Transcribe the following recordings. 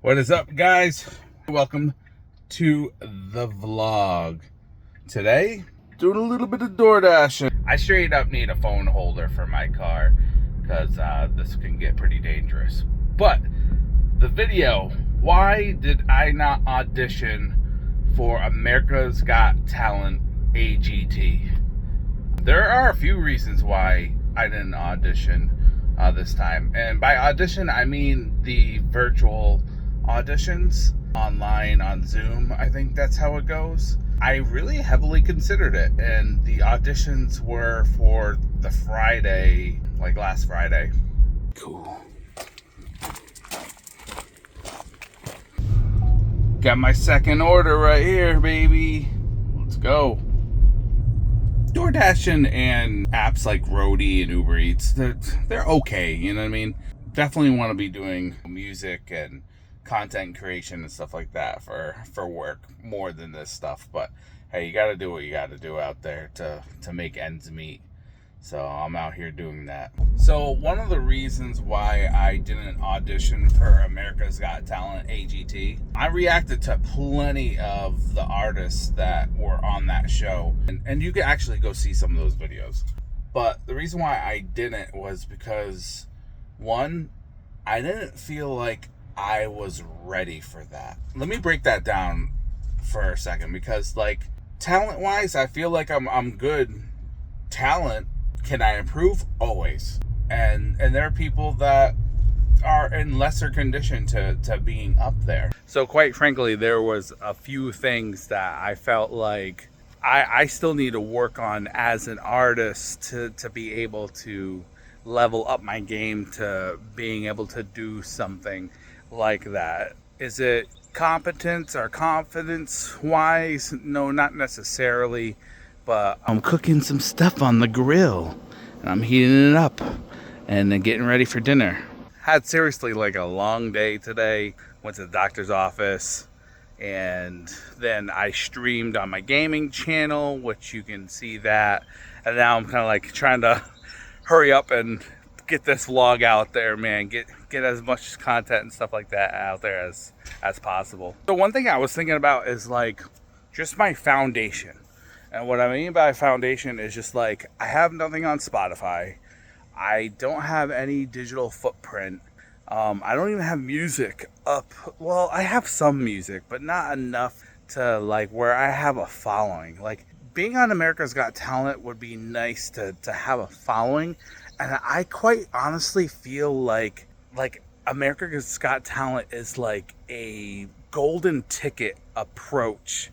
What is up, guys? Welcome to the vlog. Today, doing a little bit of DoorDash. I straight up need a phone holder for my car because this can get pretty dangerous. But the video, why did I not audition for America's Got Talent AGT? There are a few reasons why I didn't audition this time. And by audition, I mean the virtual auditions online on Zoom. I think that's how it goes. I really heavily considered it, and the auditions were for the Friday, like last Friday. Cool. Got my second order right here, baby. Let's go. DoorDash and apps like Roadie and Uber Eats, they're okay, you know what I mean? Definitely want to be doing music and content creation and stuff like that for work more than this stuff. But hey, you got to do what you got to do out there to make ends meet. So I'm out here doing that. So one of the reasons why I didn't audition for America's Got Talent AGT, I reacted to plenty of the artists that were on that show. And you can actually go see some of those videos. But the reason why I didn't was because, one, I didn't feel like I was ready for that. Let me break that down for a second, because like talent-wise, I feel like I'm good talent. Can I improve? Always. And there are people that are in lesser condition to being up there. So quite frankly, there was a few things that I felt like I still need to work on as an artist to be able to level up my game to being able to do something like that. Is it competence or confidence wise? No, not necessarily. But I'm cooking some stuff on the grill, and I'm heating it up and then getting ready for dinner. Had seriously like a long day today. Went to the doctor's office, and then I streamed on my gaming channel, which you can see that. And now I'm kind of like trying to hurry up and get this vlog out there, man. Get as much content and stuff like that out there as possible. So one thing I was thinking about is like just my foundation. And what I mean by foundation is just like, I have nothing on Spotify. I don't have any digital footprint. I don't even have music up. Well, I have some music, but not enough to like where I have a following. Like being on America's Got Talent would be nice to have a following. And I quite honestly feel like America's Got Talent is like a golden ticket approach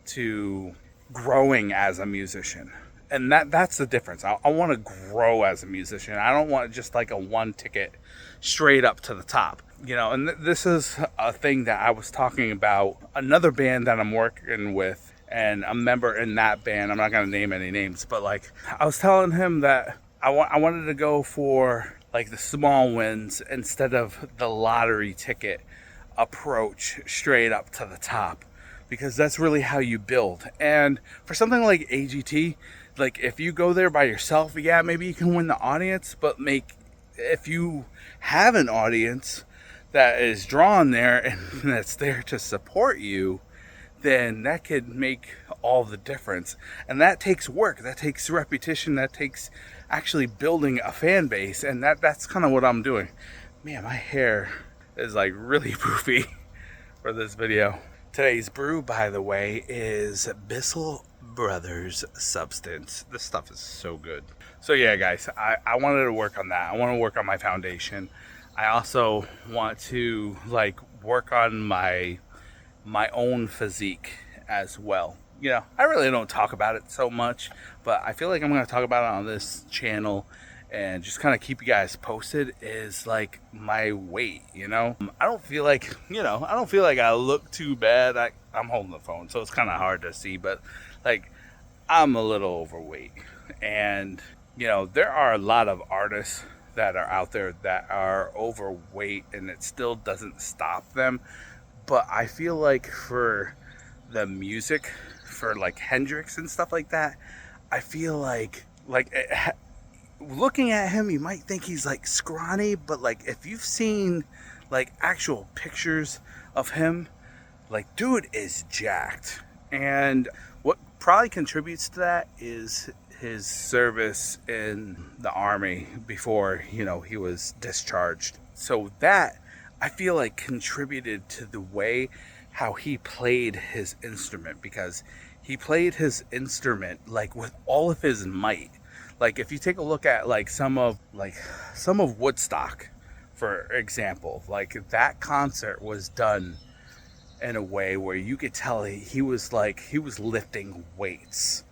to growing as a musician. And that's the difference. I want to grow as a musician. I don't want just like a one ticket straight up to the top, you know. And this is a thing that I was talking about another band that I'm working with, and a member in that band, I'm not going to name any names, but like I was telling him that I wanted to go for like the small wins instead of the lottery ticket approach straight up to the top, because that's really how you build. And for something like AGT, like if you go there by yourself, yeah, maybe you can win the audience, but if you have an audience that is drawn there and that's there to support you, then that could make all the difference. And that takes work, that takes repetition, that takes actually building a fan base. And that's kind of what I'm doing. Man, my hair is like really poofy for this video. Today's brew, by the way, is Bissell Brothers Substance. This stuff is so good. So yeah, guys, I wanted to work on that. I want to work on my foundation. I also want to like work on my own physique as well. You know, I really don't talk about it so much, but I feel like I'm going to talk about it on this channel and just kind of keep you guys posted. Is like my weight, you know. I don't feel like I look too bad. I'm holding the phone, so it's kind of hard to see, but like I'm a little overweight. And you know, there are a lot of artists that are out there that are overweight, and it still doesn't stop them. But I feel like for the music, for like Hendrix and stuff like that, I feel like looking at him, you might think he's like scrawny, but like if you've seen like actual pictures of him, like dude is jacked. And what probably contributes to that is his service in the army before, he was discharged. So that, I feel like, contributed to the way how he played his instrument, because he played his instrument like with all of his might. Like if you take a look at like some of Woodstock, for example, like that concert was done in a way where you could tell he was lifting weights,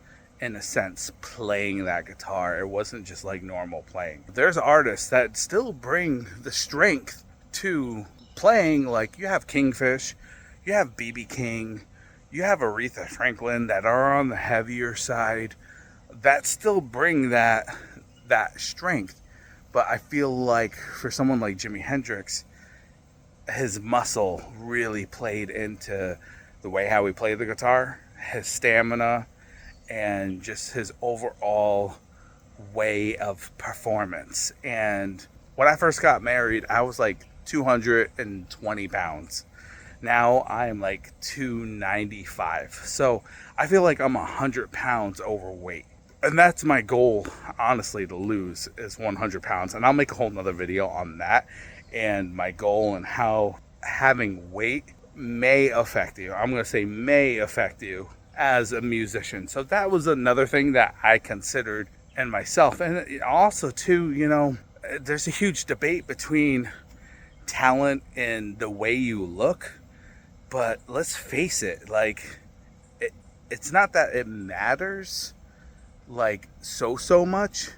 in a sense, playing that guitar. It wasn't just like normal playing. There's artists that still bring the strength to playing. Like you have Kingfish, you have BB King, you have Aretha Franklin, that are on the heavier side, that still bring that strength. But I feel like for someone like Jimi Hendrix, his muscle really played into the way how he played the guitar, his stamina, and just his overall way of performance. And when I first got married, I was like 220 pounds. Now I am like 295. So I feel like I'm 100 pounds overweight. And that's my goal, honestly, to lose is 100 pounds. And I'll make a whole nother video on that and my goal and how having weight may affect you. I'm going to say may affect you as a musician. So that was another thing that I considered in myself. And also, too, there's a huge debate between talent and the way you look. But let's face it, like, it's not that it matters, like, so much,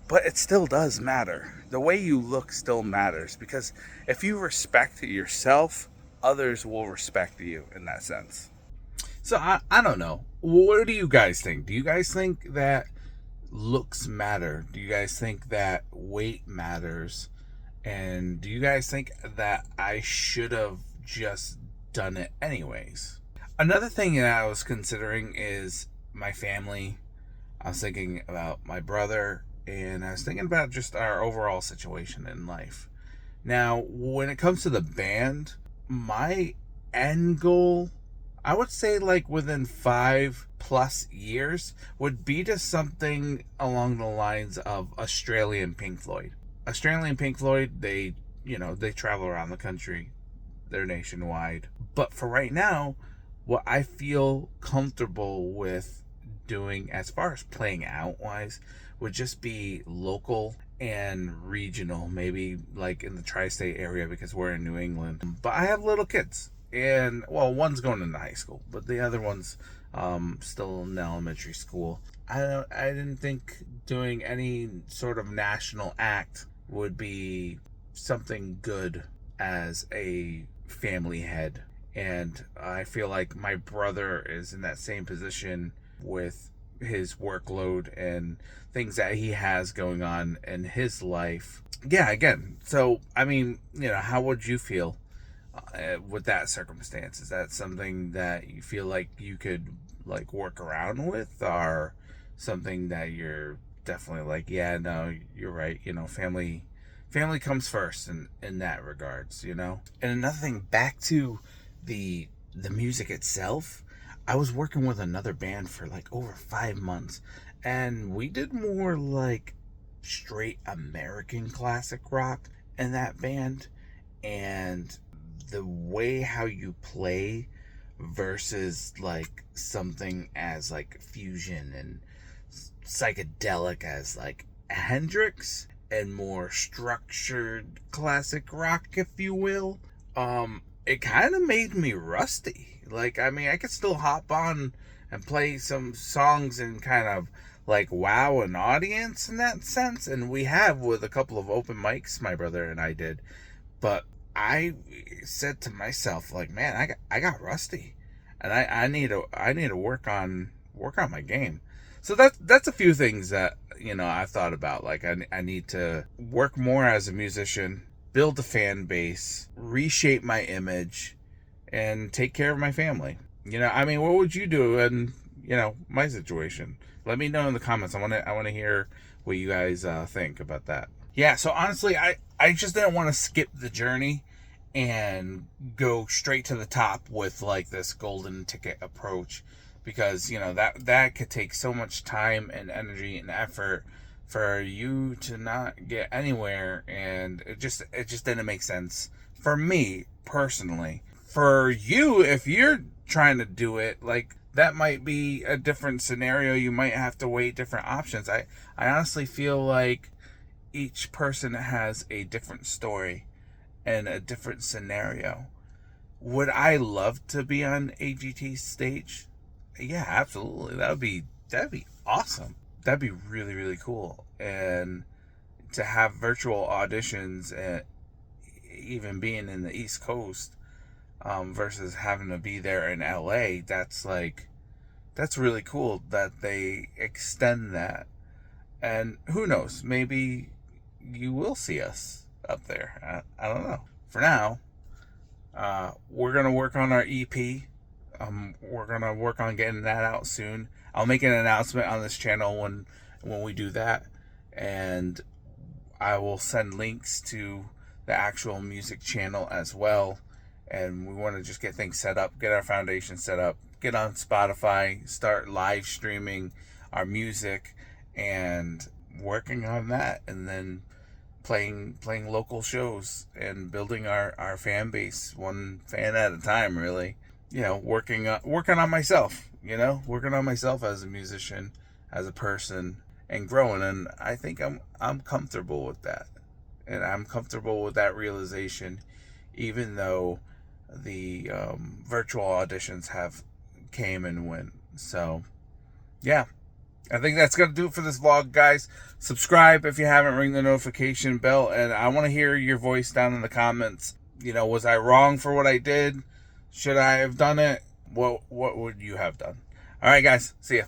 but it still does matter. The way you look still matters, because if you respect yourself, others will respect you in that sense. So I don't know. What do you guys think? Do you guys think that looks matter? Do you guys think that weight matters? And do you guys think that I should have just done it anyways? Another thing that I was considering is my family. I was thinking about my brother, and I was thinking about just our overall situation in life. Now, when it comes to the band, my end goal, I would say like within 5+ years, would be to something along the lines of Australian Pink Floyd. Australian Pink Floyd, they travel around the country. They're nationwide. But for right now, what I feel comfortable with doing as far as playing out wise would just be local and regional, maybe like in the tri-state area, because we're in New England. But I have little kids, and well, one's going into high school, but the other one's still in elementary school. I didn't think doing any sort of national act would be something good as a family head. And I feel like my brother is in that same position with his workload and things that he has going on in his life. Yeah, again, so I mean, how would you feel with that circumstance? Is that something that you feel like you could like work around with, or something that you're definitely like, yeah, no, you're right, family comes first in that regards, And another thing, back to the music itself, I was working with another band for like over 5 months, and we did more like straight American classic rock in that band. And the way how you play versus like something as like fusion and psychedelic as like Hendrix, and more structured classic rock, if you will, it kind of made me rusty. Like, I mean, I could still hop on and play some songs and kind of like wow an audience in that sense. And we have with a couple of open mics my brother and I did. But I said to myself, like, man, I got rusty, and I need to work on my game. So that's a few things that I've thought about. Like, I need to work more as a musician, build a fan base, reshape my image, and take care of my family. I mean, what would you do in, my situation? Let me know in the comments. I want to hear what you guys think about that. Yeah, so honestly, I just didn't want to skip the journey and go straight to the top with like this golden ticket approach, because that could take so much time and energy and effort for you to not get anywhere, and it just didn't make sense for me personally. For you, if you're trying to do it, like, that might be a different scenario. You might have to weigh different options. I honestly feel like each person has a different story and a different scenario. Would I love to be on AGT's stage? Yeah, absolutely. That'd be awesome. That'd be really, really cool. And to have virtual auditions, and even being in the East Coast, versus having to be there in LA, that's really cool that they extend that. And who knows, maybe you will see us up there. I don't know. For now, we're gonna work on our EP. We're gonna work on getting that out soon. I'll make an announcement on this channel when we do that, and I will send links to the actual music channel as well. And we want to just get things set up, get our foundation set up, get on Spotify, start live streaming our music, and working on that, and then playing local shows and building our fan base one fan at a time, really. Working on myself, working on myself as a musician, as a person, and growing. And I think I'm comfortable with that, and I'm comfortable with that realization, even though the virtual auditions have came and went. So yeah, I think that's gonna do it for this vlog, guys. Subscribe if you haven't, ring the notification bell, and I want to hear your voice down in the comments. Was I wrong for what I did? Should I have done it? What would you have done? All right, guys, see ya.